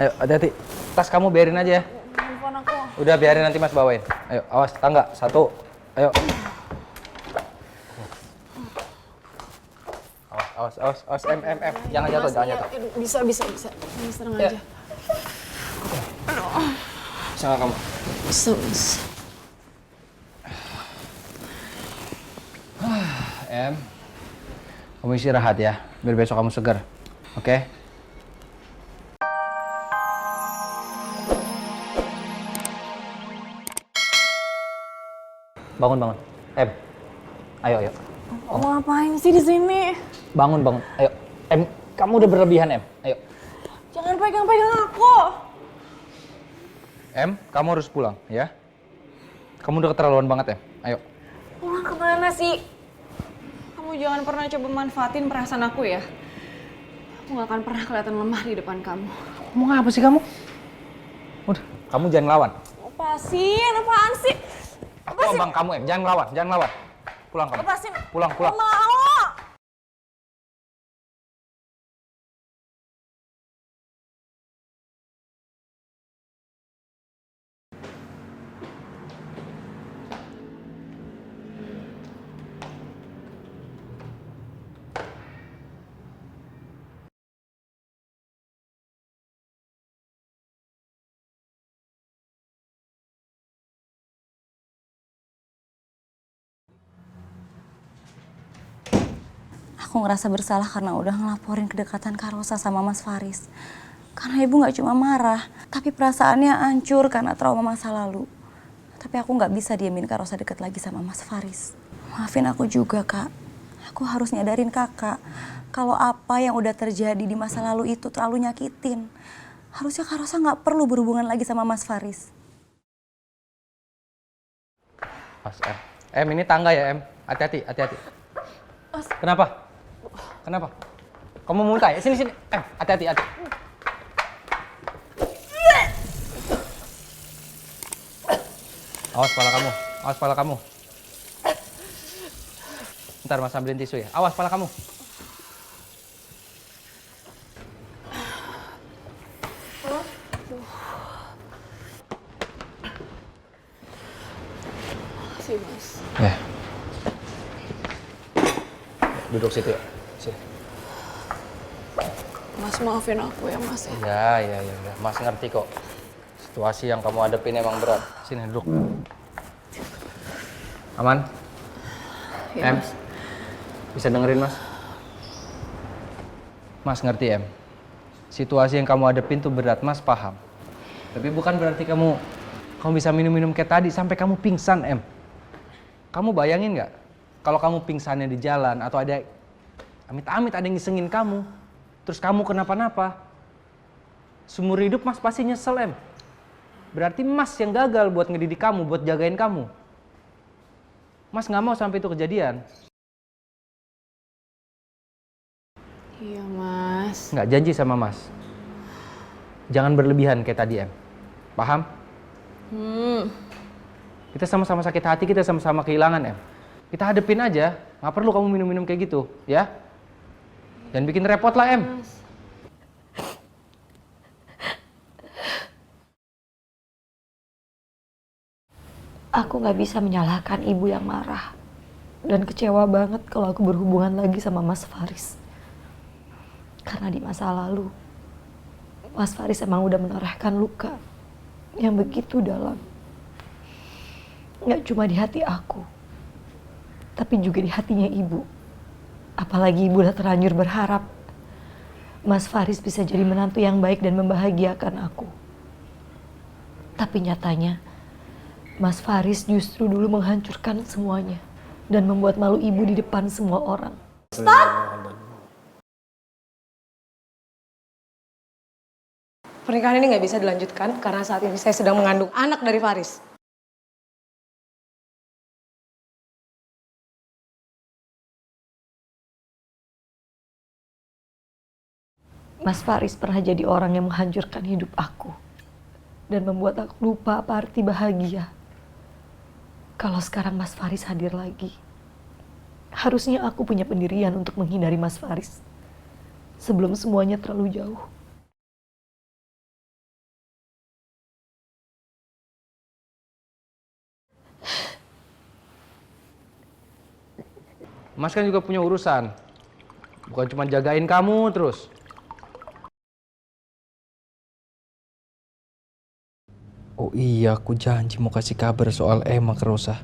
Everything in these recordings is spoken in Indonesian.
Ayo, hati-hati. Tas kamu biarin aja ya. Handphone aku. Udah biarin nanti Mas bawain. Ayo, awas tangga. 1. Ayo. Awas. M. Jangan jatuh, jangan jatuh. Bisa. Mas tenang aja. Aduh. Bisa nggak kamu? Bisa, Mas. Em, kamu istirahat ya, biar besok kamu segar. Oke? Bangun. Em, ayo. Kamu ngapain sih di sini? Bangun. Ayo. Em, kamu udah berlebihan, Em. Ayo. Jangan pegang-pegang aku. Em, kamu harus pulang, ya. Kamu udah keterlaluan banget, Em. Ayo. Pulang kemana sih? Kamu jangan pernah coba manfaatin perasaan aku ya. Aku gak akan pernah kelihatan lemah di depan kamu. Ngomong apa sih kamu? Udah, kamu jangan ngelawan. Apaan sih? Aku abang kamu, Em. Jangan ngelawan. Pulang kamu. Lepasin. Pulang. Gak mau. Aku ngerasa bersalah karena udah ngelaporin kedekatan Kak Rosa sama Mas Faris. Karena ibu gak cuma marah, tapi perasaannya hancur karena trauma masa lalu. Tapi aku gak bisa diemin Kak Rosa deket lagi sama Mas Faris. Maafin aku juga, Kak. Aku harus nyadarin kakak kalau apa yang udah terjadi di masa lalu itu terlalu nyakitin. Harusnya Kak Rosa gak perlu berhubungan lagi sama Mas Faris. Mas, Em, ini tangga ya, Em. Hati-hati. Mas. Kenapa? Kamu muntah ya? Sini. Em, hati-hati. Awas kepala kamu. Ntar Mas ambilin tisu ya. Awas kepala kamu. Sih, Mas. Ya. Duduk situ ya. Sini. Mas maafin aku ya, Mas. Ya. Mas ngerti kok. Situasi yang kamu hadapin emang berat. Sini duduk. Aman? Ya, Em? Mas. Bisa dengerin, Mas? Mas ngerti, Em. Situasi yang kamu hadapin tuh berat, Mas paham. Tapi bukan berarti kamu bisa minum kayak tadi sampai kamu pingsan, Em. Kamu bayangin nggak kalau kamu pingsannya di jalan atau ada amit-amit ada yang ngisengin kamu, terus kamu kenapa-napa, seumur hidup Mas pasti nyesel, Em. Berarti Mas yang gagal buat ngedidik kamu, buat jagain kamu. Mas nggak mau sampai itu kejadian. Iya, Mas. Nggak, janji sama Mas. Jangan berlebihan kayak tadi, Em. Paham? Kita sama-sama sakit hati, kita sama-sama kehilangan, Em. Kita hadepin aja. Nggak perlu kamu minum-minum kayak gitu, ya? Jangan bikin repot lah, Em. Mas. Aku gak bisa menyalahkan ibu yang marah dan kecewa banget kalau aku berhubungan lagi sama Mas Faris. Karena di masa lalu, Mas Faris emang udah menorehkan luka yang begitu dalam. Gak cuma di hati aku, tapi juga di hatinya ibu. Apalagi ibu udah terlanjur berharap Mas Faris bisa jadi menantu yang baik dan membahagiakan aku. Tapi nyatanya, Mas Faris justru dulu menghancurkan semuanya dan membuat malu ibu di depan semua orang. Stop! Pernikahan ini nggak bisa dilanjutkan karena saat ini saya sedang mengandung anak dari Faris. Mas Faris pernah jadi orang yang menghancurkan hidup aku dan membuat aku lupa apa arti bahagia. Kalau sekarang Mas Faris hadir lagi, harusnya aku punya pendirian untuk menghindari Mas Faris sebelum semuanya terlalu jauh. Mas kan juga punya urusan. Bukan cuma jagain kamu terus. Oh iya, aku janji mau kasih kabar soal Emma ke Rosa.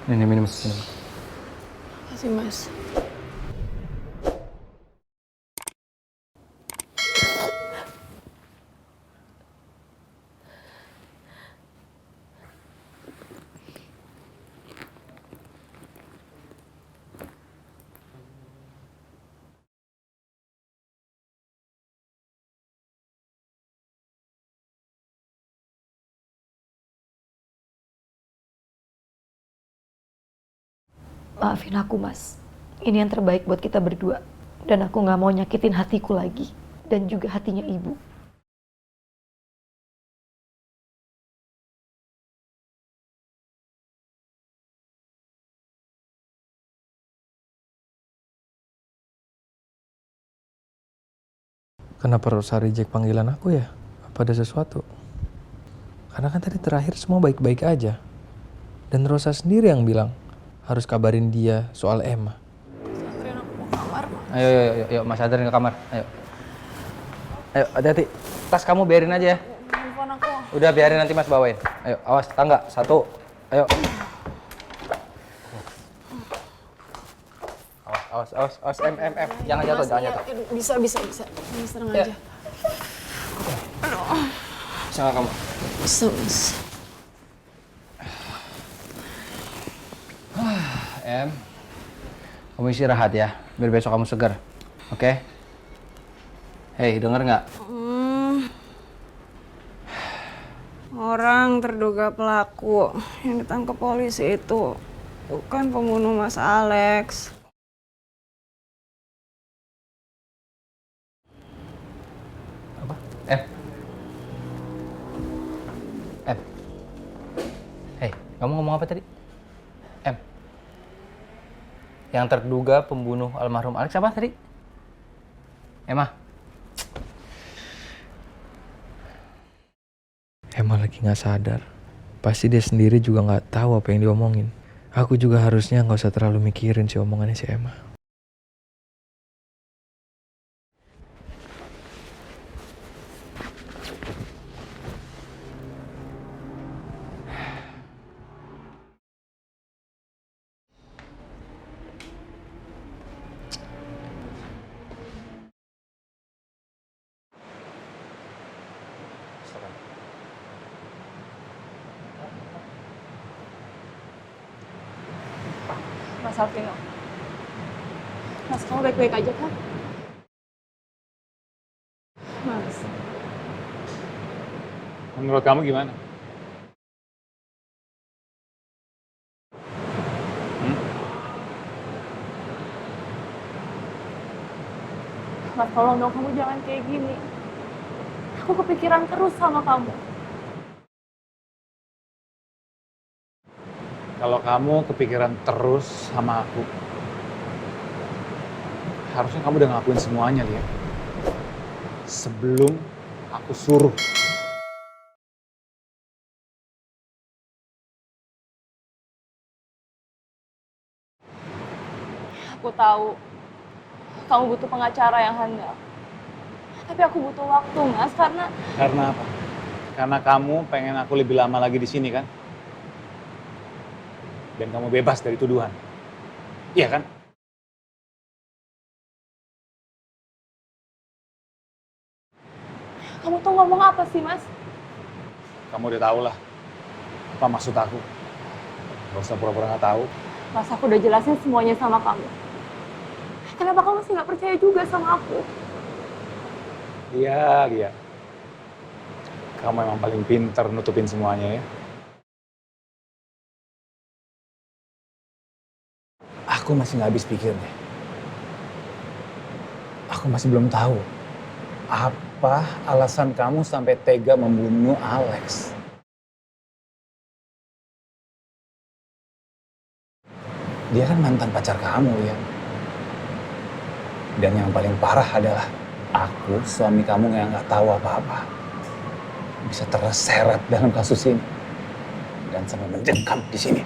Ini minum. Makasih, Mas. Maafin aku, Mas. Ini yang terbaik buat kita berdua. Dan aku gak mau nyakitin hatiku lagi. Dan juga hatinya Ibu. Kenapa Rosa reject panggilan aku ya? Apa ada sesuatu? Karena kan tadi terakhir semua baik-baik aja. Dan Rosa sendiri yang bilang harus kabarin dia soal Emma. Anterin aku ke kamar. Ayo, Mas anterin ke kamar. Ayo. Ayo, hati-hati. Tas kamu biarin aja ya. Handphone aku. Udah biarin nanti Mas bawain. Ayo, awas tangga. 1. Ayo. Awas, M. Jangan jatuh, jangan jatuh. Bisa. Mas, tenang aja. Bisa nggak kamu? Bisa, Mas. Em, kamu istirahat ya, biar besok kamu segar. Oke? Hei, denger nggak? Orang terduga pelaku yang ditangkap polisi itu bukan pembunuh Mas Alex. Apa? Em. Hei, kamu ngomong apa tadi? Em. Yang terduga pembunuh almarhum Alex apa tadi? Emma. Emma lagi nggak sadar. Pasti dia sendiri juga nggak tahu apa yang diomongin. Aku juga harusnya nggak usah terlalu mikirin si omongannya si Emma. Mas Alvino. Mas, kamu baik-baik aja kan? Mas. Menurut kamu gimana? Mas, tolong dong kamu jangan kayak gini. Aku kepikiran terus sama kamu. Kalau kamu kepikiran terus sama aku, harusnya kamu udah ngelakuin semuanya, Lia. Sebelum aku suruh. Aku tahu kamu butuh pengacara yang handal. Tapi aku butuh waktu, Mas, karena Karena apa? Karena kamu pengen aku lebih lama lagi di sini, kan? Dan kamu bebas dari tuduhan. Iya kan? kamu tuh ngomong apa sih, Mas? Kamu udah tahu lah apa maksud aku. Gak usah pura-pura nggak tahu. Mas, aku udah jelasin semuanya sama kamu. Kenapa kamu masih nggak percaya juga sama aku? Iya, Lia. Kamu emang paling pinter nutupin semuanya ya. Aku masih nggak habis pikir deh. Aku masih belum tahu apa alasan kamu sampai tega membunuh Alex. Dia kan mantan pacar kamu ya. Dan yang paling parah adalah aku, suami kamu yang nggak tahu apa-apa. bisa terseret dalam kasus ini dan sampai mendekam di sini.